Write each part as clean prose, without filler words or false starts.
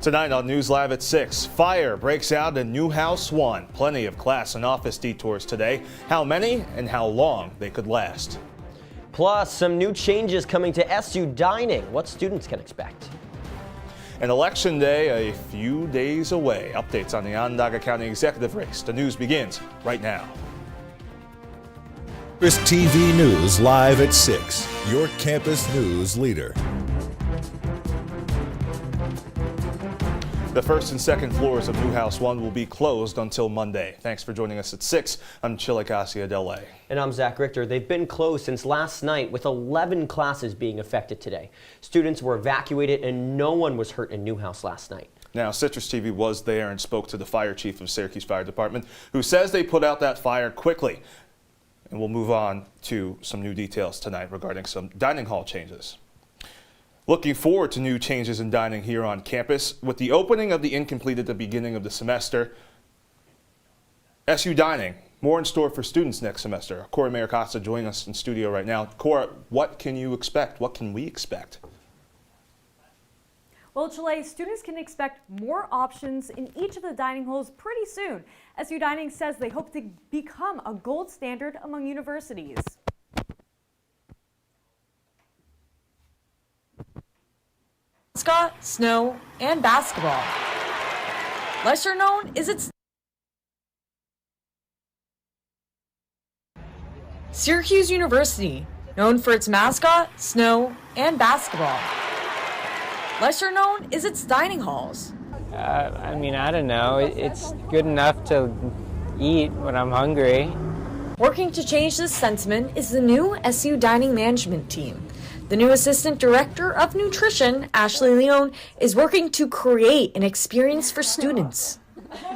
Tonight on News Live at 6, fire breaks out in Newhouse 1. Plenty of class and office detours today. How many and how long they could last. Plus, some new changes coming to SU dining. What students can expect. And Election Day a few days away. Updates on the Onondaga County executive race. The news begins right now. CitrusTV News Live at 6, your campus news leader. The first and second floors of Newhouse 1 will be closed until Monday. Thanks for joining us at 6. I'm Chilekasi, Adele. And I'm Zach Richter. They've been closed since last night, with 11 classes being affected today. Students were evacuated and no one was hurt in Newhouse last night. Now, CitrusTV was there and spoke to the fire chief of Syracuse Fire Department, who says they put out that fire quickly. And we'll move on to some new details tonight regarding some dining hall changes. Looking forward to new changes in dining here on campus. With the opening of the incomplete at the beginning of the semester, SU Dining, more in store for students next semester. Cora Mayor Costa joining us in studio right now. Cora, what can you expect? What can we expect? Well, Chile, students can expect more options in each of the dining halls pretty soon. SU Dining says they hope to become a gold standard among universities. Mascot, snow, and basketball. Lesser known is its Syracuse University, known for its mascot, snow, and basketball. Lesser known is its dining halls. I don't know. It's good enough to eat when I'm hungry. Working to change this sentiment is the new SU Dining Management Team. The new Assistant Director of Nutrition, Ashley Leone, is working to create an experience for students.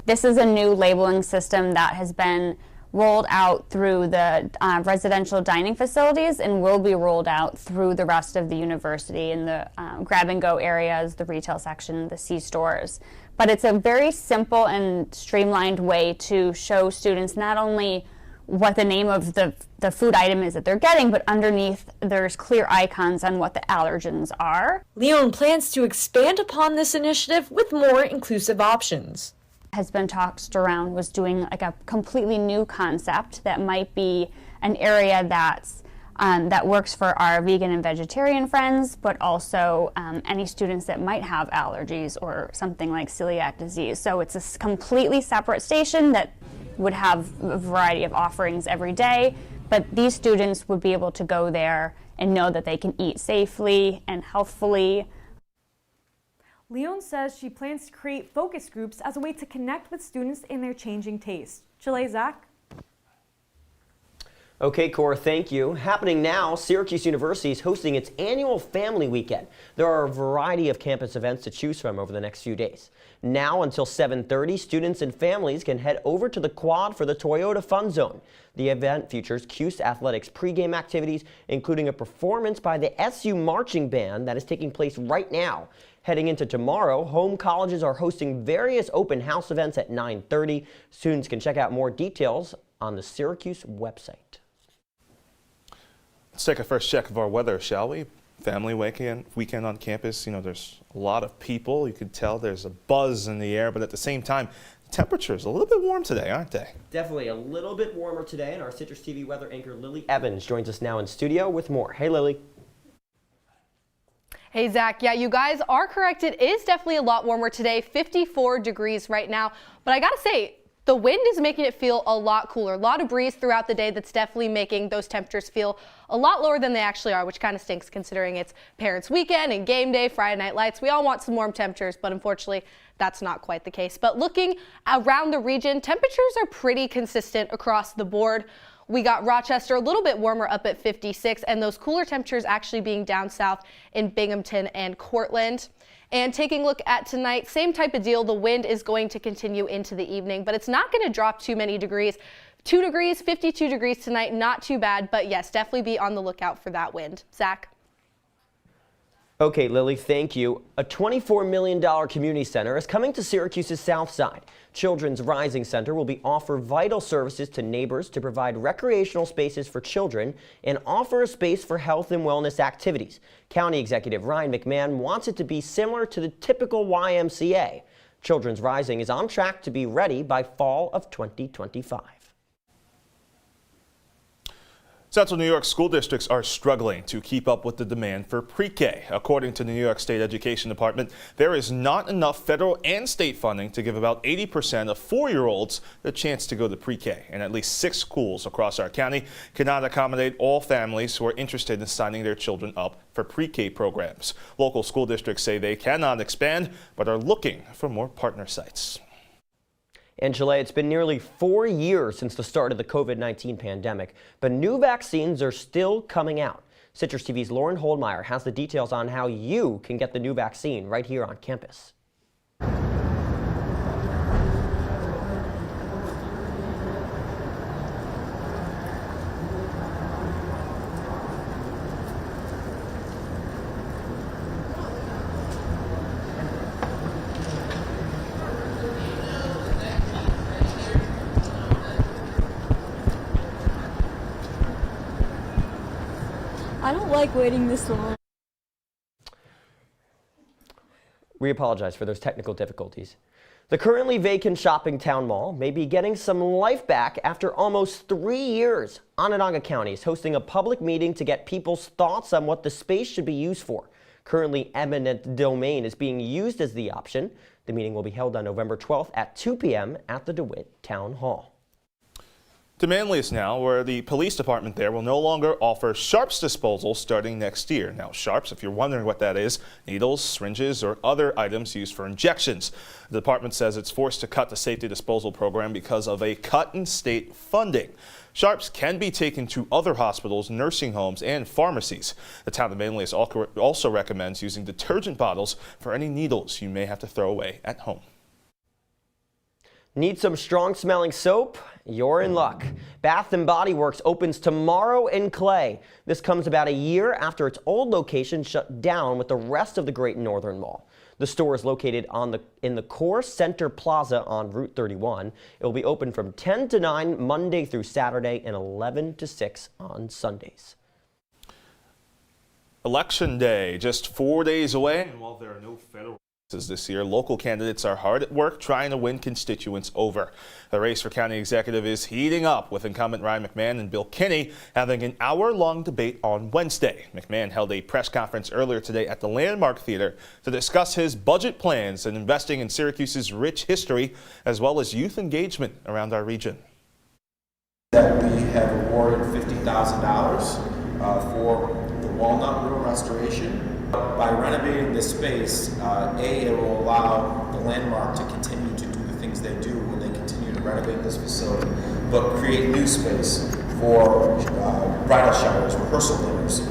This is a new labeling system that has been rolled out through the residential dining facilities and will be rolled out through the rest of the university in the grab-and-go areas, the retail section, the C-stores. But it's a very simple and streamlined way to show students not only what the name of the food item is that they're getting, but underneath there's clear icons on what the allergens are. Leone plans to expand upon this initiative with more inclusive options. Has been tossed around was doing like a completely new concept that might be an area that's that works for our vegan and vegetarian friends, but also any students that might have allergies or something like celiac disease. So it's a completely separate station that would have a variety of offerings every day, but these students would be able to go there and know that they can eat safely and healthfully. Leone says she plans to create focus groups as a way to connect with students and their changing tastes. Chile, Zach? Okay, Cora, thank you. Happening now, Syracuse University is hosting its annual Family Weekend. There are a variety of campus events to choose from over the next few days. Now until 7:30, students and families can head over to the quad for the Toyota Fun Zone. The event features Cuse Athletics pregame activities, including a performance by the SU Marching Band that is taking place right now. Heading into tomorrow, home colleges are hosting various open house events at 9:30. Students can check out more details on the Syracuse website. Let's take a first check of our weather, shall we? Family weekend on campus. You know, there's a lot of people. You can tell there's a buzz in the air, but at the same time, temperatures a little bit warm today, aren't they? Definitely a little bit warmer today, and our CitrusTV weather anchor Lilly Evans joins us now in studio with more. Hey, Lilly. Hey, Zach. Yeah, you guys are correct. It is definitely a lot warmer today, 54 degrees right now. But I gotta say, the wind is making it feel a lot cooler. A lot of breeze throughout the day that's definitely making those temperatures feel a lot lower than they actually are, which kind of stinks considering it's parents' weekend and game day, Friday night lights. We all want some warm temperatures, but unfortunately, that's not quite the case. But looking around the region, temperatures are pretty consistent across the board. We got Rochester a little bit warmer up at 56, and those cooler temperatures actually being down south in Binghamton and Cortland. And taking a look at tonight, same type of deal. The wind is going to continue into the evening, but it's not going to drop too many degrees. 2 degrees, 52 degrees tonight, not too bad, but yes, definitely be on the lookout for that wind. Zach? Okay, Lily, thank you. A $24 million community center is coming to Syracuse's south side. Children's Rising Center will offer vital services to neighbors to provide recreational spaces for children and offer a space for health and wellness activities. County Executive Ryan McMahon wants it to be similar to the typical YMCA. Children's Rising is on track to be ready by fall of 2025. Central New York school districts are struggling to keep up with the demand for pre-K. According to the New York State Education Department, there is not enough federal and state funding to give about 80% of 4-year-olds the chance to go to pre-K. And at least 6 schools across our county cannot accommodate all families who are interested in signing their children up for pre-K programs. Local school districts say they cannot expand, but are looking for more partner sites. And Chile, it's been nearly 4 years since the start of the COVID-19 pandemic, but new vaccines are still coming out. Citrus TV's Lauren Holdmeyer has the details on how you can get the new vaccine right here on campus. I don't like waiting this long. We apologize for those technical difficulties. The currently vacant shopping town mall may be getting some life back after almost 3 years. Onondaga County is hosting a public meeting to get people's thoughts on what the space should be used for. Currently, eminent domain is being used as the option. The meeting will be held on November 12th at 2 p.m. at the DeWitt Town Hall. To Manlius now, where the police department there will no longer offer sharps disposal starting next year. Now, sharps, if you're wondering what that is, needles, syringes, or other items used for injections. The department says it's forced to cut the safety disposal program because of a cut in state funding. Sharps can be taken to other hospitals, nursing homes, and pharmacies. The town of Manlius also recommends using detergent bottles for any needles you may have to throw away at home. Need some strong-smelling soap? You're in luck. Bath & Body Works opens tomorrow in Clay. This comes about a year after its old location shut down with the rest of the Great Northern Mall. The store is located in the Core Center Plaza on Route 31. It will be open from 10 to 9 Monday through Saturday and 11 to 6 on Sundays. Election Day, just 4 days away, and while there are no federal races this year, local candidates are hard at work trying to win constituents over. The race for county executive is heating up, with incumbent Ryan McMahon and Bill Kinney having an hour-long debate on Wednesday. McMahon held a press conference earlier today at the Landmark Theater to discuss his budget plans and investing in Syracuse's rich history, as well as youth engagement around our region. That we have awarded $50,000 for the Walnut Room restoration. By renovating this space, it will allow the Landmark to continue to do the things they do when they continue to renovate this facility, but create new space for bridal showers, rehearsal dinners,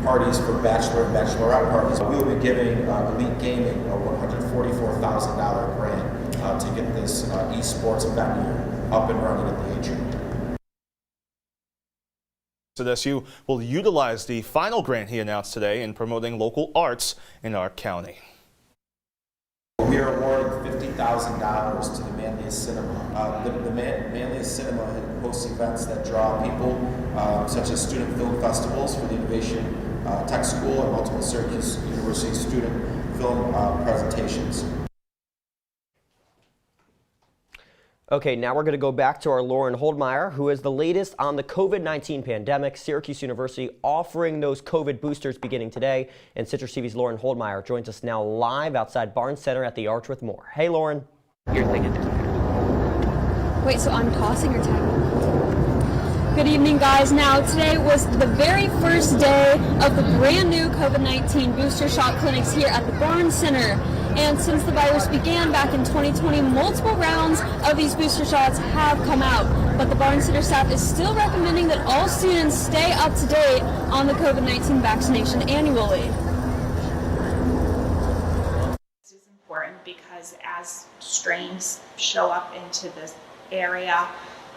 parties for bachelor and bachelorette parties. We will be giving Elite Gaming a $144,000 grant to get this esports venue up and running at the atrium. SU will utilize the final grant he announced today in promoting local arts in our county. We are awarding $50,000 to the Manlius Cinema. The Manlius Cinema hosts events that draw people, such as student film festivals for the Innovation Tech School and multiple Syracuse University student film presentations. Okay, now we're going to go back to our Lauren Holdmeyer, who is the latest on the COVID-19 pandemic. Syracuse University offering those COVID boosters beginning today. And Citrus TV's Lauren Holdmeyer joins us now live outside Barnes Center at the Arch with more. Hey, Lauren. Wait, so I'm tossing or tagging? Good evening, guys. Now, today was the very first day of the brand new COVID-19 booster shot clinics here at the Barnes Center. And since the virus began back in 2020, multiple rounds of these booster shots have come out. But the Barnes Center staff is still recommending that all students stay up to date on the COVID-19 vaccination annually. This is important because as strains show up into this area,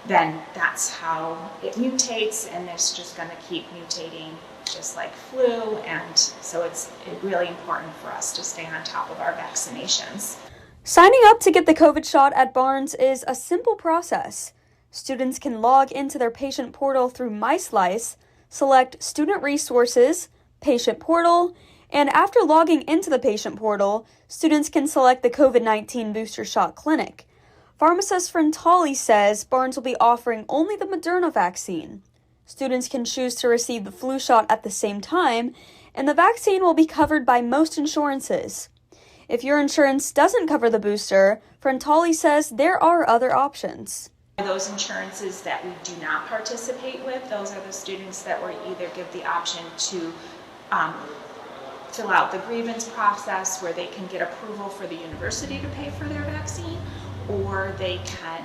then that's how it mutates, and it's just going to keep mutating infectious like flu, and so it's really important for us to stay on top of our vaccinations. Signing up to get the COVID shot at Barnes is a simple process. Students can log into their patient portal through MySlice, select Student Resources, Patient Portal, and after logging into the patient portal, students can select the COVID-19 booster shot clinic. Pharmacist Frantali says Barnes will be offering only the Moderna vaccine. Students can choose to receive the flu shot at the same time, and the vaccine will be covered by most insurances. If your insurance doesn't cover the booster, Frantali says there are other options. Those insurances that we do not participate with, those are the students that we either give the option to fill out the grievance process where they can get approval for the university to pay for their vaccine, or they can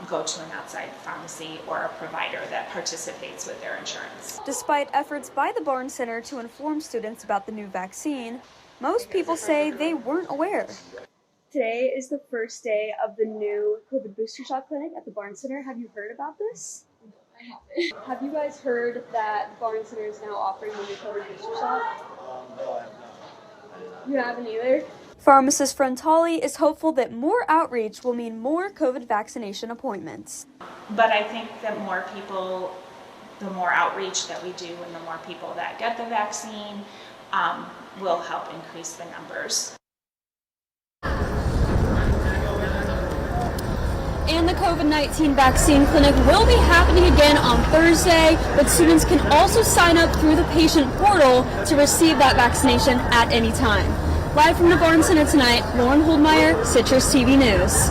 go to an outside pharmacy or a provider that participates with their insurance. Despite efforts by the Barnes Center to inform students about the new vaccine, most people say they weren't aware. Today is the first day of the new COVID booster shot clinic at the Barnes Center. Have you heard about this? I haven't. Have you guys heard that Barnes Center is now offering the new COVID booster shot? No, I have not. You haven't either? Pharmacist Frantali is hopeful that more outreach will mean more COVID vaccination appointments. But I think that more people, the more outreach that we do and the more people that get the vaccine will help increase the numbers. And the COVID-19 vaccine clinic will be happening again on Thursday, but students can also sign up through the patient portal to receive that vaccination at any time. Live from the Barnes Center tonight, Lauren Holdmeyer, CitrusTV News.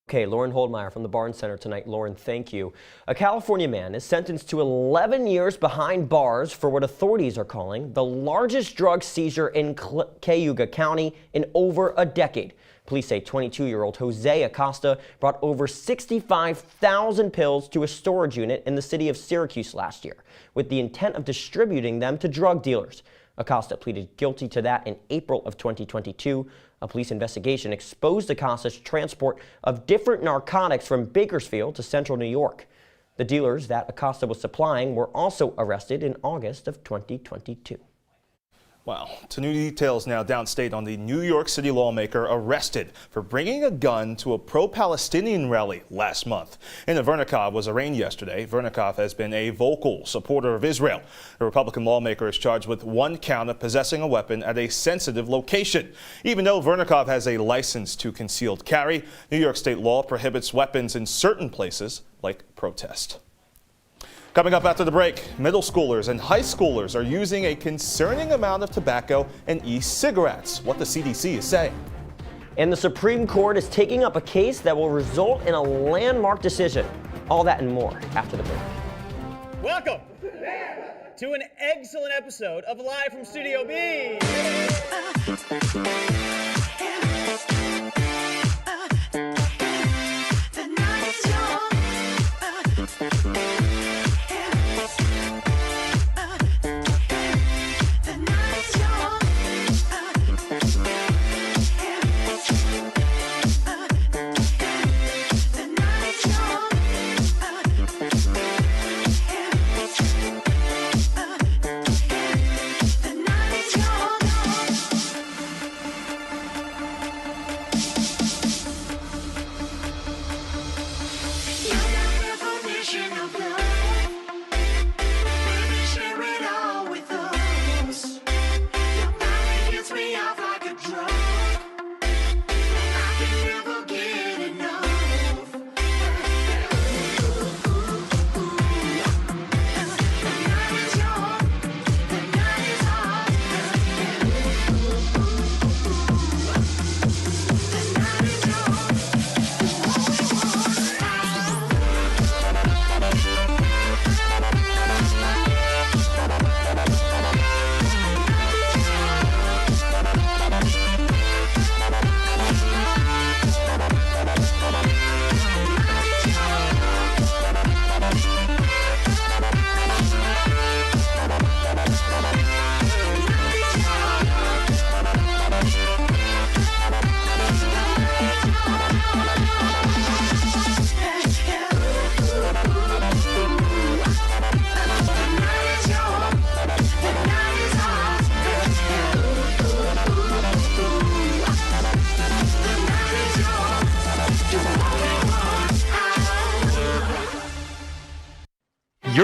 Okay, Lauren Holdmeyer from the Barnes Center tonight. Lauren, thank you. A California man is sentenced to 11 years behind bars for what authorities are calling the largest drug seizure in Cayuga County in over a decade. Police say 22-year-old Jose Acosta brought over 65,000 pills to a storage unit in the city of Syracuse last year, with the intent of distributing them to drug dealers. Acosta pleaded guilty to that in April of 2022. A police investigation exposed Acosta's transport of different narcotics from Bakersfield to central New York. The dealers that Acosta was supplying were also arrested in August of 2022. Wow. To new details now downstate on the New York City lawmaker arrested for bringing a gun to a pro-Palestinian rally last month. In Vernikov was arraigned yesterday. Vernikov has been a vocal supporter of Israel. The Republican lawmaker is charged with one count of possessing a weapon at a sensitive location. Even though Vernikov has a license to concealed carry, New York state law prohibits weapons in certain places like protest. Coming up after the break, middle schoolers and high schoolers are using a concerning amount of tobacco and e-cigarettes, what the CDC is saying. And the Supreme Court is taking up a case that will result in a landmark decision. All that and more after the break. Welcome to an excellent episode of Live from Studio B.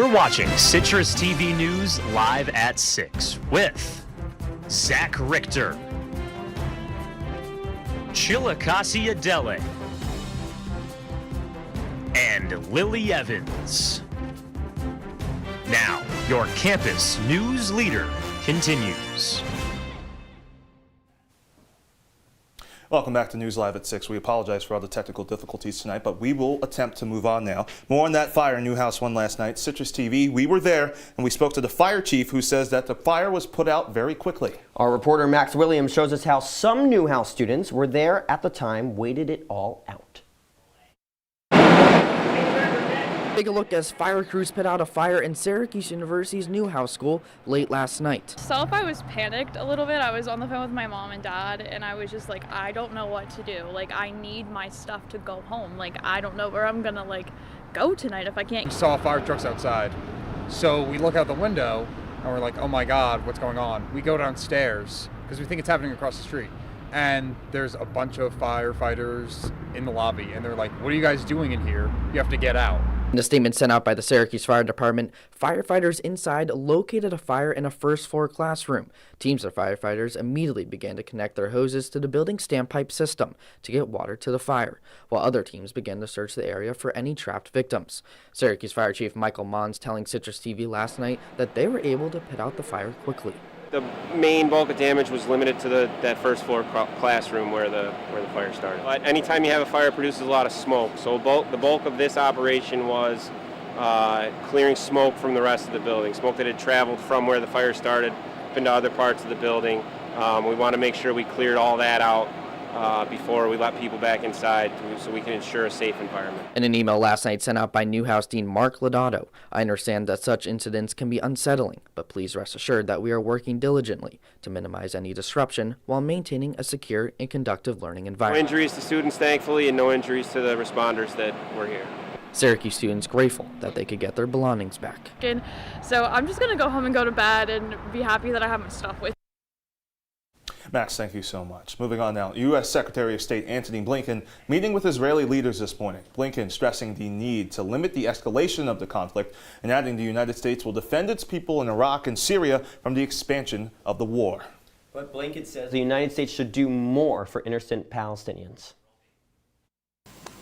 You're watching Citrus TV News live at 6 with Zach Richter, Chilekasi Adele, and Lilly Evans. Now, your campus news leader continues. Welcome back to News Live at 6. We apologize for all the technical difficulties tonight, but we will attempt to move on now. More on that fire in Newhouse 1 last night. Citrus TV, we were there, and we spoke to the fire chief, who says that the fire was put out very quickly. Our reporter Max Williams shows us how some Newhouse students were there at the time, waited it all out. Take a look as fire crews put out a fire in Syracuse University's Newhouse School late last night. Self, I was panicked a little bit. I was on the phone with my mom and dad, and I was just like, I don't know what to do. Like, I need my stuff to go home. Like, I don't know where I'm gonna go tonight if I can't. We saw fire trucks outside, so we look out the window and we're like, oh my God, what's going on? We go downstairs because we think it's happening across the street, and there's a bunch of firefighters in the lobby, and they're like, what are you guys doing in here? You have to get out. In a statement sent out by the Syracuse Fire Department, firefighters inside located a fire in a first-floor classroom. Teams of firefighters immediately began to connect their hoses to the building's standpipe system to get water to the fire, while other teams began to search the area for any trapped victims. Syracuse Fire Chief Michael Mons telling Citrus TV last night that they were able to put out the fire quickly. The main bulk of damage was limited to that first floor classroom where the fire started. But anytime you have a fire, it produces a lot of smoke. So the bulk of this operation was clearing smoke from the rest of the building, smoke that had traveled from where the fire started up into other parts of the building. We want to make sure we cleared all that out before we let people back inside so we can ensure a safe environment. In an email last night sent out by Newhouse Dean Mark Lodato, I understand that such incidents can be unsettling, but please rest assured that we are working diligently to minimize any disruption while maintaining a secure and conductive learning No environment. injuries to students, thankfully, and no injuries to the responders that were here. Syracuse students grateful that they could get their belongings back. So I'm just gonna go home and go to bed and be happy that I have my stuff with. Max, thank you so much. Moving on now, U.S. Secretary of State Antony Blinken meeting with Israeli leaders this morning. Blinken stressing the need to limit the escalation of the conflict and adding the United States will defend its people in Iraq and Syria from the expansion of the war. But Blinken says the United States should do more for innocent Palestinians.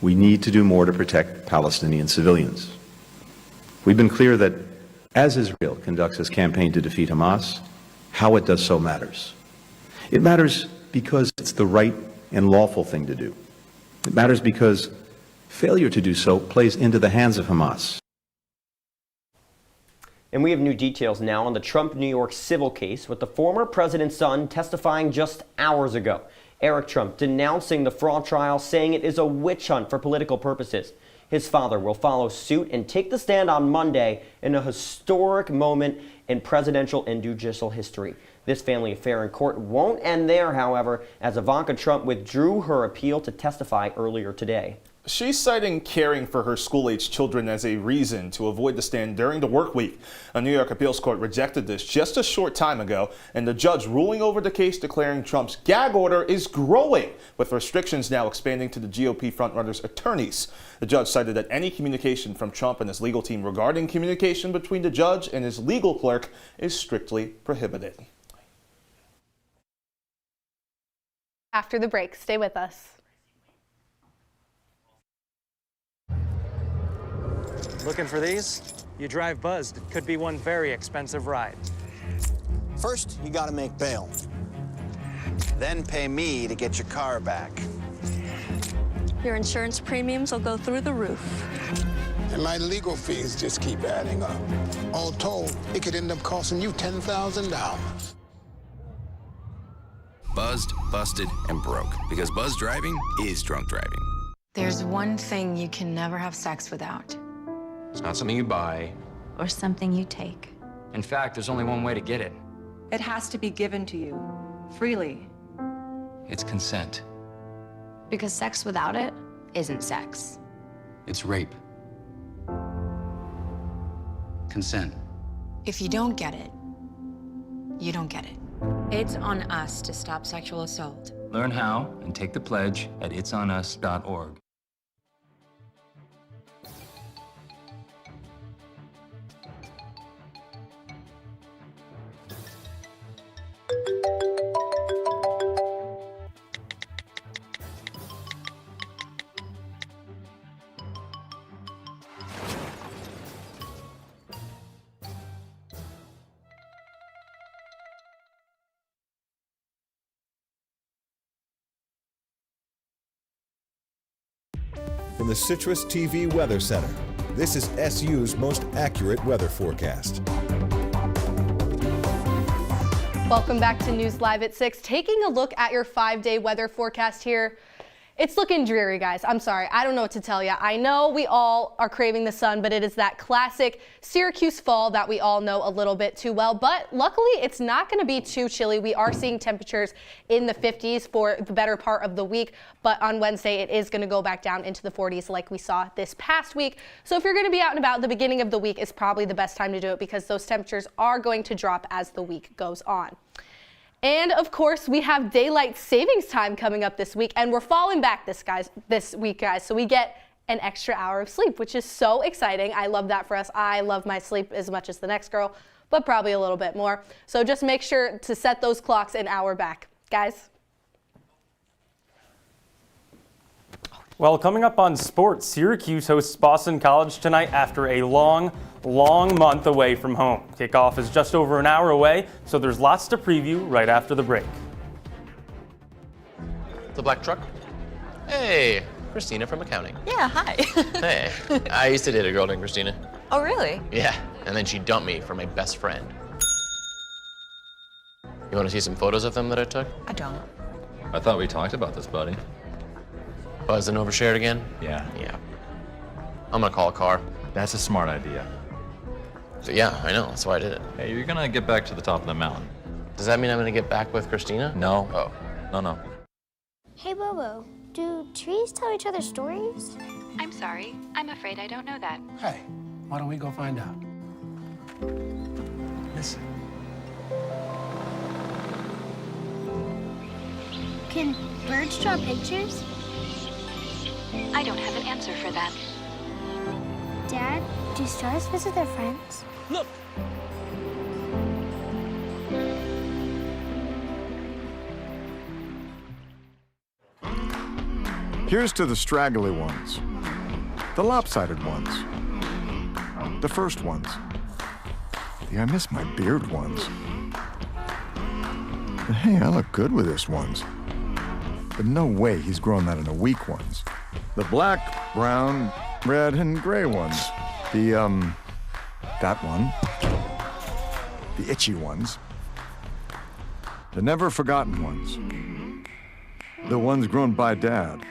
We need to do more to protect Palestinian civilians. We've been clear that as Israel conducts its campaign to defeat Hamas, how it does so matters. It matters because it's the right and lawful thing to do. It matters because failure to do so plays into the hands of Hamas. And we have new details now on the Trump New York civil case with the former president's son testifying just hours ago. Eric Trump denouncing the fraud trial, saying it is a witch hunt for political purposes. His father will follow suit and take the stand on Monday in a historic moment in presidential and judicial history. This family affair in court won't end there, however, as Ivanka Trump withdrew her appeal to testify earlier today. She's citing caring for her school-age children as a reason to avoid the stand during the work week. A New York appeals court rejected this just a short time ago, and the judge ruling over the case declaring Trump's gag order is growing, with restrictions now expanding to the GOP frontrunner's attorneys. The judge cited that any communication from Trump and his legal team regarding communication between the judge and his legal clerk is strictly prohibited. After the break, stay with us. Looking for these? You drive buzzed. It could be one very expensive ride. First, you gotta make bail. Then pay me to get your car back. Your insurance premiums will go through the roof. And my legal fees just keep adding up. All told, it could end up costing you $10,000. Buzzed, busted, and broke. Because buzz driving is drunk driving. There's one thing you can never have sex without. It's not something you buy. Or something you take. In fact, there's only one way to get it. It has to be given to you, freely. It's consent. Because sex without it isn't sex. It's rape. Consent. If you don't get it, you don't get it. It's on us to stop sexual assault. Learn how and take the pledge at itsonus.org. from the CitrusTV Weather Center. This is SU's most accurate weather forecast. Welcome back to News Live at 6. Taking a look at your 5-day weather forecast here. It's looking dreary, guys. I'm sorry. I don't know what to tell you. I know we all are craving the sun, but it is that classic Syracuse fall that we all know a little bit too well. But luckily, it's not going to be too chilly. We are seeing temperatures in the 50s for the better part of the week. But on Wednesday, it is going to go back down into the 40s like we saw this past week. So if you're going to be out and about, the beginning of the week is probably the best time to do it because those temperatures are going to drop as the week goes on. And of course, we have daylight savings time coming up this week, and we're falling back this week, guys. So we get an extra hour of sleep, which is so exciting. I love that for us. I love my sleep as much as the next girl, but probably a little bit more. So just make sure to set those clocks an hour back, guys. Well, coming up on sports, Syracuse hosts Boston College tonight after a long month away from home. Kickoff is just over an hour away, so there's lots to preview right after the break. The black truck? Hey, Christina from accounting. Yeah, hi. Hey, I used to date a girl named Christina. Oh, really? Yeah, and then she dumped me for my best friend. You want to see some photos of them that I took? I don't. I thought we talked about this, buddy. Buzzed and overshared again? Yeah. I'm gonna call a car. That's a smart idea. So, yeah, I know, that's why I did it. Hey, you're gonna get back to the top of the mountain. Does that mean I'm gonna get back with Christina? No. Oh. No. Hey, Bobo, do trees tell each other stories? I'm sorry. I'm afraid I don't know that. Hey, why don't we go find out? Listen. Can birds draw pictures? I don't have an answer for that. Dad, do stars visit their friends? Look! Here's to the straggly ones, the lopsided ones, the first ones, the I miss my beard ones. The hey, I look good with this ones. But no way he's grown that in a week ones. The black, brown, red, and gray ones. That one. The itchy ones. The never forgotten ones. The ones grown by Dad.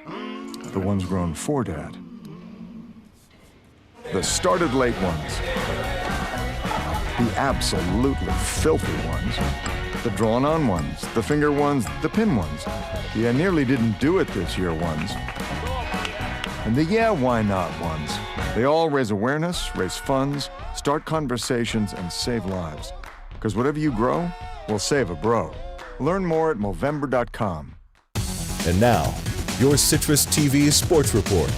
The ones grown for Dad. The started late ones. The absolutely filthy ones. The drawn on ones. The finger ones. The pin ones. The I nearly didn't do it this year ones. And the yeah, why not ones. They all raise awareness, raise funds, start conversations, and save lives. Because whatever you grow will save a bro. Learn more at Movember.com. And now, your CitrusTV Sports Report.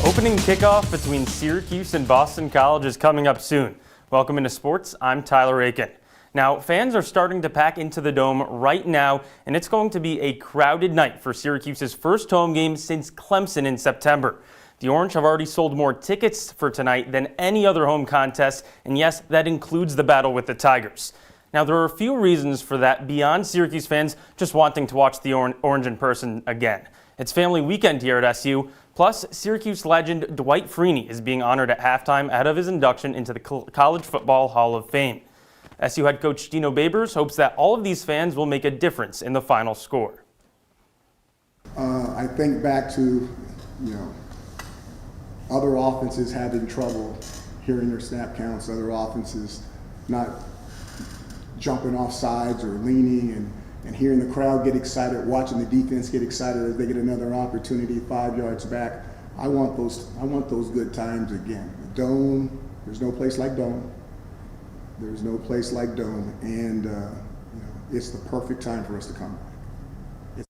Opening kickoff between Syracuse and Boston College is coming up soon. Welcome into sports. I'm Tyler Aitken. Now, fans are starting to pack into the Dome right now, and it's going to be a crowded night for Syracuse's first home game since Clemson in September. The Orange have already sold more tickets for tonight than any other home contest, and yes, that includes the battle with the Tigers. Now, there are a few reasons for that beyond Syracuse fans just wanting to watch the Orange in person again. It's family weekend here at SU, plus Syracuse legend Dwight Freeney is being honored at halftime ahead of his induction into the College Football Hall of Fame. SU head coach Dino Babers hopes that all of these fans will make a difference in the final score. I think back to, other offenses having trouble hearing their snap counts, other offenses not jumping off sides or leaning and hearing the crowd get excited, watching the defense get excited as they get another opportunity 5 yards back. I want those good times again. The Dome, there's no place like Dome. There's no place like Dome, and it's the perfect time for us to come back.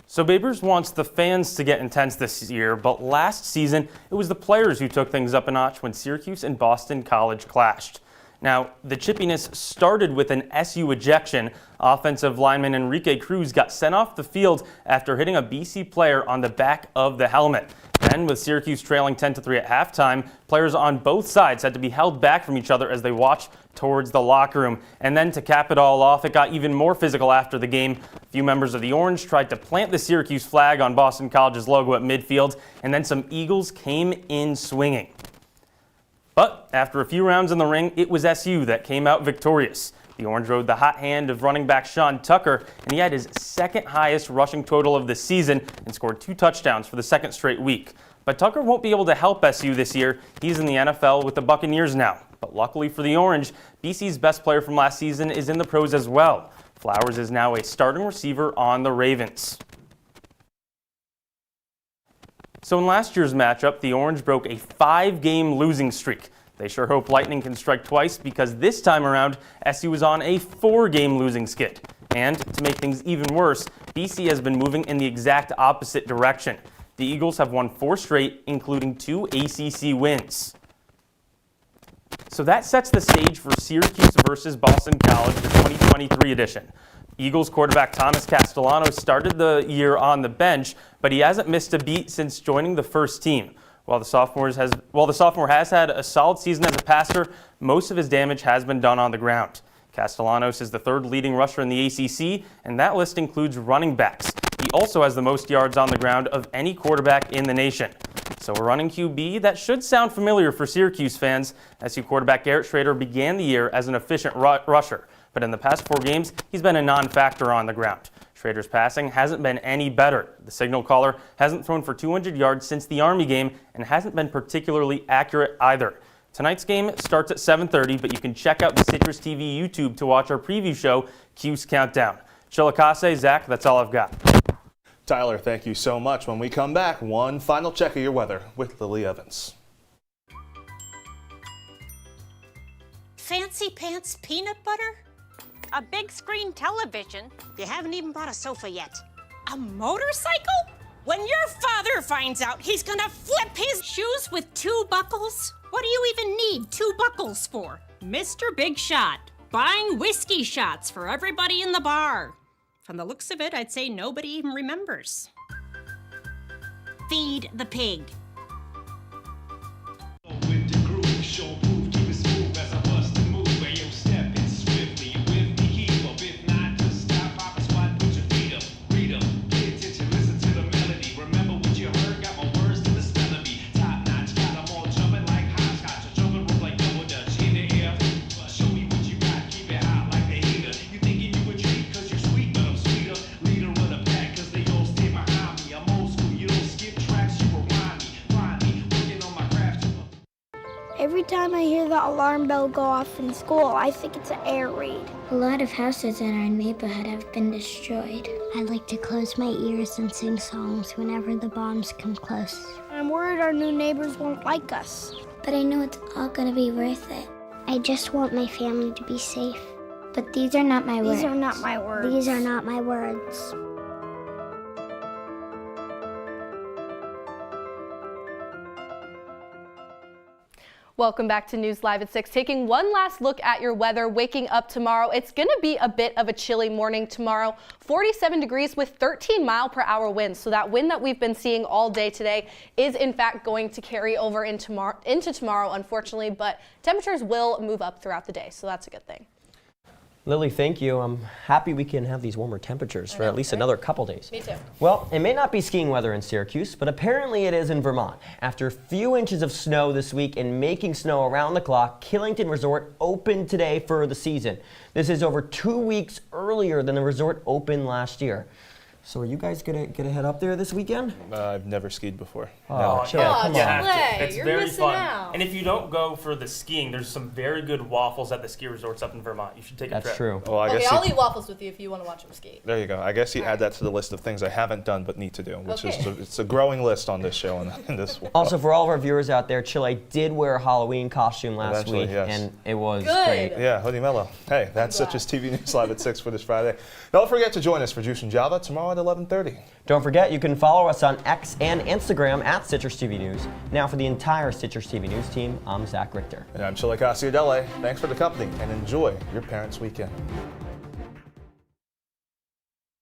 So Babers wants the fans to get intense this year, but last season it was the players who took things up a notch when Syracuse and Boston College clashed. Now, the chippiness started with an SU ejection. Offensive lineman Enrique Cruz got sent off the field after hitting a BC player on the back of the helmet. Then, with Syracuse trailing 10-3 at halftime, players on both sides had to be held back from each other as they watched towards the locker room. And then to cap it all off, it got even more physical after the game. A few members of the Orange tried to plant the Syracuse flag on Boston College's logo at midfield, and then some Eagles came in swinging. But after a few rounds in the ring, it was SU that came out victorious. The Orange rode the hot hand of running back Sean Tucker, and he had his second highest rushing total of the season and scored 2 touchdowns for the second straight week. But Tucker won't be able to help SU this year. He's in the NFL with the Buccaneers now. But luckily for the Orange, BC's best player from last season is in the pros as well. Flowers is now a starting receiver on the Ravens. So in last year's matchup, the Orange broke a 5-game losing streak. They sure hope lightning can strike twice, because this time around, SU is on a 4-game losing skid. And to make things even worse, BC has been moving in the exact opposite direction. The Eagles have won 4 straight, including 2 ACC wins. So that sets the stage for Syracuse versus Boston College, the 2023 edition. Eagles quarterback Thomas Castellano started the year on the bench, but he hasn't missed a beat since joining the first team. While the sophomore has had a solid season as a passer, most of his damage has been done on the ground. Castellanos is the 3rd leading rusher in the ACC, and that list includes running backs. He also has the most yards on the ground of any quarterback in the nation. So a running QB that should sound familiar for Syracuse fans. SU quarterback Garrett Schrader began the year as an efficient rusher, but in the past 4 games, he's been a non-factor on the ground. Schrader's passing hasn't been any better. The signal caller hasn't thrown for 200 yards since the Army game and hasn't been particularly accurate either. Tonight's game starts at 7:30, but you can check out the CitrusTV YouTube to watch our preview show, Q's Countdown. Chilekasi, Zach, that's all I've got. Tyler, thank you so much. When we come back, one final check of your weather with Lilly Evans. Fancy pants peanut butter? A big screen television? You haven't even bought a sofa yet. A motorcycle? When your father finds out, he's gonna flip his shoes with 2 buckles? What do you even need 2 buckles for? Mr. Big Shot, buying whiskey shots for everybody in the bar. From the looks of it, I'd say nobody even remembers. Feed the pig. Every time I hear the alarm bell go off in school, I think it's an air raid. A lot of houses in our neighborhood have been destroyed. I like to close my ears and sing songs whenever the bombs come close. I'm worried our new neighbors won't like us. But I know it's all gonna be worth it. I just want my family to be safe. But these are not my words. These are not my words. These are not my words. Welcome back to News Live at 6. Taking one last look at your weather, waking up tomorrow. It's going to be a bit of a chilly morning tomorrow. 47 degrees with 13-mile-per-hour winds. So that wind that we've been seeing all day today is in fact going to carry over into tomorrow, unfortunately. But temperatures will move up throughout the day, so that's a good thing. Lily, thank you. I'm happy we can have these warmer temperatures for at least another couple days. Me too. Well, it may not be skiing weather in Syracuse, but apparently it is in Vermont. After a few inches of snow this week and making snow around the clock, Killington Resort opened today for the season. This is over 2 weeks earlier than the resort opened last year. So are you guys gonna head up there this weekend? I've never skied before. Oh, Chile, come on. It's You're very missing fun. out. And if you don't go for the skiing, there's some very good waffles at the ski resorts up in Vermont. You should take a trip. That's true. Well, I Okay, guess I'll eat waffles with you if you want to watch them ski. there you go. I guess you add that to the list of things I haven't done but need to do, which Okay. it's a growing list on this show and in this one. Also, for all of our viewers out there, Chile did wear a Halloween costume last Eventually, week, yes. and it was Good. great. Yeah, Hoodie Mellow. Hey, that's CitrusTV News Live at 6 for this Friday. Don't forget to join us for Juice and Java tomorrow at 11:30. Don't forget, you can follow us on X and Instagram at CitrusTV News. Now for the entire CitrusTV News team, I'm Zach Richter. And I'm Chilekasi Adele. Thanks for the company and enjoy your parents' weekend.